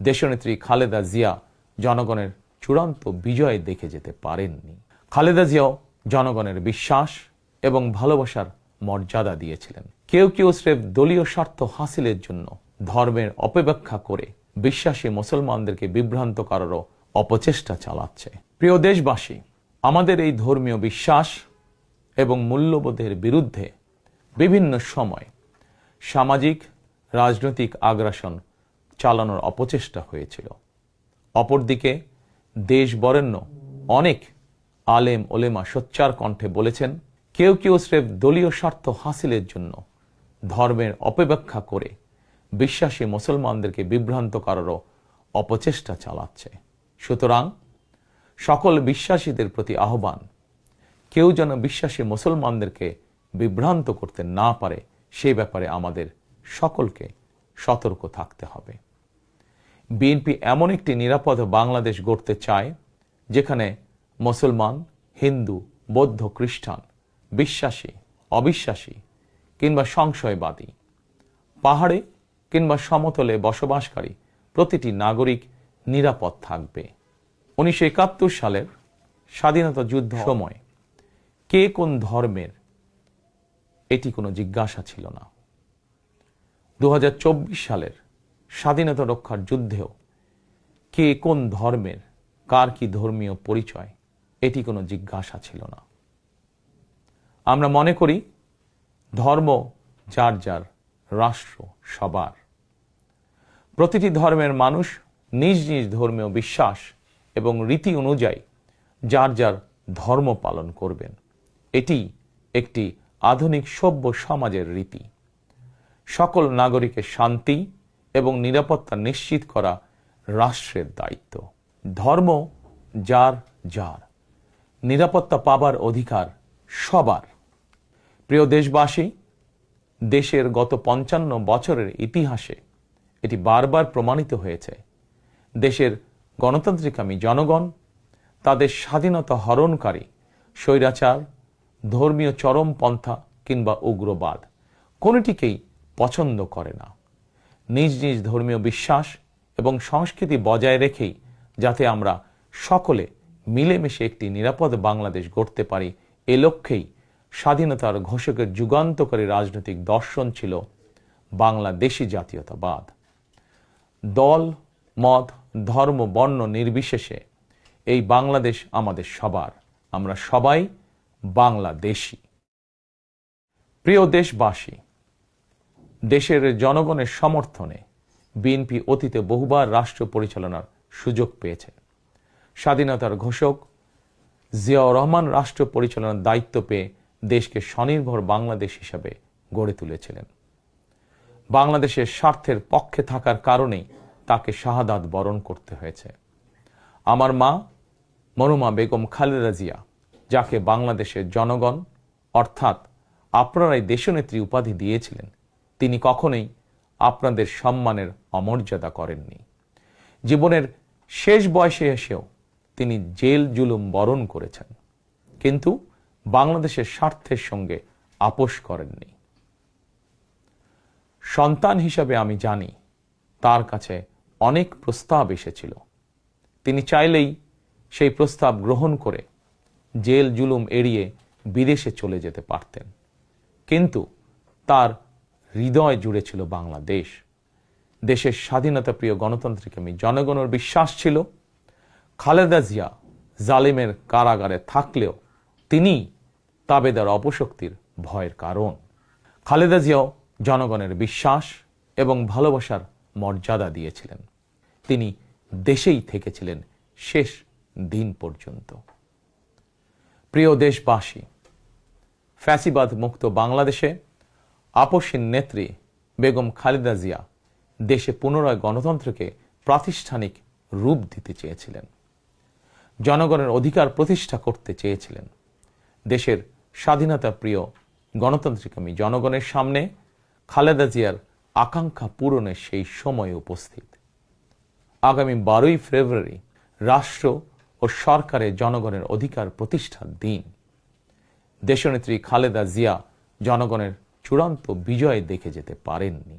দেশনেত্রী খালেদা জিয়া জনগণের চূড়ান্ত বিজয় দেখে যেতে পারেননি। খালেদা জিয়াও জনগণের বিশ্বাস এবং ভালোবাসার মর্যাদা দিয়েছিলেন। কেউ কেউ স্রেফ দলীয় স্বার্থ হাসিলের জন্য ধর্মের অপব্যাখ্যা করে বিশ্বাসী মুসলমানদেরকে বিভ্রান্ত করারও অপচেষ্টা চালাচ্ছে। প্রিয় দেশবাসী, আমাদের এই ধর্মীয় বিশ্বাস এবং মূল্যবোধের বিরুদ্ধে বিভিন্ন সময় সামাজিক রাজনৈতিক আগ্রাসন চালানোর অপচেষ্টা হয়েছিল। অপরদিকে দেশ বরেণ্য অনেক আলেম ওলেমা সোচ্চার কণ্ঠে বলেছেন, কেউ কেউ স্রেফ দলীয় স্বার্থ হাসিলের জন্য ধর্মের অপব্যাখ্যা করে বিশ্বাসী মুসলমানদেরকে বিভ্রান্ত করারও অপচেষ্টা চালাচ্ছে। সুতরাং সকল বিশ্বাসীদের প্রতি আহ্বান, কেউ যেন বিশ্বাসী মুসলমানদেরকে বিভ্রান্ত করতে না পারে সেই ব্যাপারে আমাদের সকলকে সতর্ক থাকতে হবে। বিএনপি এমন একটি নিরাপদ বাংলাদেশ গড়তে চায় যেখানে মুসলমান, হিন্দু, বৌদ্ধ, খ্রিস্টান, বিশ্বাসী, অবিশ্বাসী কিংবা সংশয়বাদী, পাহাড়ে কিংবা সমতলে বসবাসকারী প্রতিটি নাগরিক নিরাপদ থাকবে। 1971 সালের স্বাধীনতা যুদ্ধ সময় কে কোন ধর্মের এটি কোনো জিজ্ঞাসা ছিল না। 2024 সালের স্বাধীনতা রক্ষার যুদ্ধেও কে কোন ধর্মের, কার কি ধর্মীয় পরিচয়, এটি কোনো জিজ্ঞাসা ছিল না। আমরা মনে করি ধর্ম যার যার, রাষ্ট্র সবার। প্রতিটি ধর্মের মানুষ নিজ নিজ ধর্মীয় বিশ্বাস এবং রীতি অনুযায়ী যার যার ধর্ম পালন করবেন। এটি একটি আধুনিক সভ্য সমাজের রীতি। সকল নাগরিকের শান্তি এবং নিরাপত্তা নিশ্চিত করা রাষ্ট্রের দায়িত্ব। ধর্ম যার যার, নিরাপত্তা পাবার অধিকার সবার। প্রিয় দেশবাসী, দেশের গত 55 বছরের ইতিহাসে এটি বারবার প্রমাণিত হয়েছে, দেশের গণতান্ত্রিকামী জনগণ তাদের স্বাধীনতা হরণকারী স্বৈরাচার, ধর্মীয় চরমপন্থা কিংবা উগ্রবাদ কোনোটিকেই পছন্দ করে না। নিজ নিজ ধর্মীয় বিশ্বাস এবং সংস্কৃতি বজায় রেখেই যাতে আমরা সকলে মিলেমিশে একটি নিরাপদ বাংলাদেশ গড়তে পারি, এ লক্ষ্যেই স্বাধীনতার ঘোষকের যুগান্তকারী রাজনৈতিক দর্শন ছিল বাংলাদেশী জাতীয়তাবাদ। দল, মত, ধর্ম, বর্ণ নির্বিশেষে এই বাংলাদেশ আমাদের সবার। আমরা সবাই বাংলাদেশী। প্রিয় দেশবাসী, দেশের জনগণের সমর্থনে বিএনপি অতীতে বহুবার রাষ্ট্র পরিচালনার সুযোগ পেয়েছে। স্বাধীনতার ঘোষক জিয়াউর রহমান রাষ্ট্র পরিচালনার দায়িত্ব পেয়ে দেশকে স্বনির্ভর বাংলাদেশ হিসাবে গড়ে তুলেছিলেন। বাংলাদেশের স্বার্থের পক্ষে থাকার কারণেই তাকে শাহাদাত বরণ করতে হয়েছে। আমার মা মরহুমা বেগম খালেদা জিয়া, যাকে বাংলাদেশের জনগণ অর্থাৎ আপনারাই দেশনেত্রী উপাধি দিয়েছিলেন, তিনি কখনোই আপনাদের সম্মানের অমর্যাদা করেননি। জীবনের শেষ বয়সে এসেও তিনি জেল জুলুম বরণ করেছেন, কিন্তু বাংলাদেশের স্বার্থের সঙ্গে আপোষ করেননি। সন্তান হিসাবে আমি জানি তার কাছে অনেক প্রস্তাব এসেছিল। তিনি চাইলেই সেই প্রস্তাব গ্রহণ করে জেল জুলুম এড়িয়ে বিদেশে চলে যেতে পারতেন, কিন্তু তার হৃদয় জুড়ে ছিল বাংলাদেশ। দেশের স্বাধীনতা প্রিয় গণতান্ত্রিকামী জনগণের বিশ্বাস ছিল খালেদা জিয়া জালিমের কারাগারে থাকলেও তিনি তাবেদার অপশক্তির ভয়ের কারণ। খালেদা জিয়াও জনগণের বিশ্বাস এবং ভালোবাসার মর্যাদা দিয়েছিলেন। তিনি দেশেই থেকেছিলেন শেষ দিন পর্যন্ত। প্রিয় দেশবাসী, ফ্যাসিবাদ মুক্ত বাংলাদেশে আপসহীন নেত্রী বেগম খালেদা জিয়া দেশে পুনরায় গণতন্ত্রকে প্রাতিষ্ঠানিক রূপ দিতে চেয়েছিলেন, জনগণের অধিকার প্রতিষ্ঠা করতে চেয়েছিলেন। দেশের স্বাধীনতা প্রিয় গণতান্ত্রিকামী জনগণের সামনে খালেদা জিয়ার আকাঙ্ক্ষা পূরণের সেই সময় উপস্থিত। আগামী 12ই ফেব্রুয়ারি রাষ্ট্র ও সরকারের জনগণের অধিকার প্রতিষ্ঠার দিন। দেশনেত্রী খালেদা জিয়া জনগণের চূড়ান্ত বিজয় দেখে যেতে পারেননি।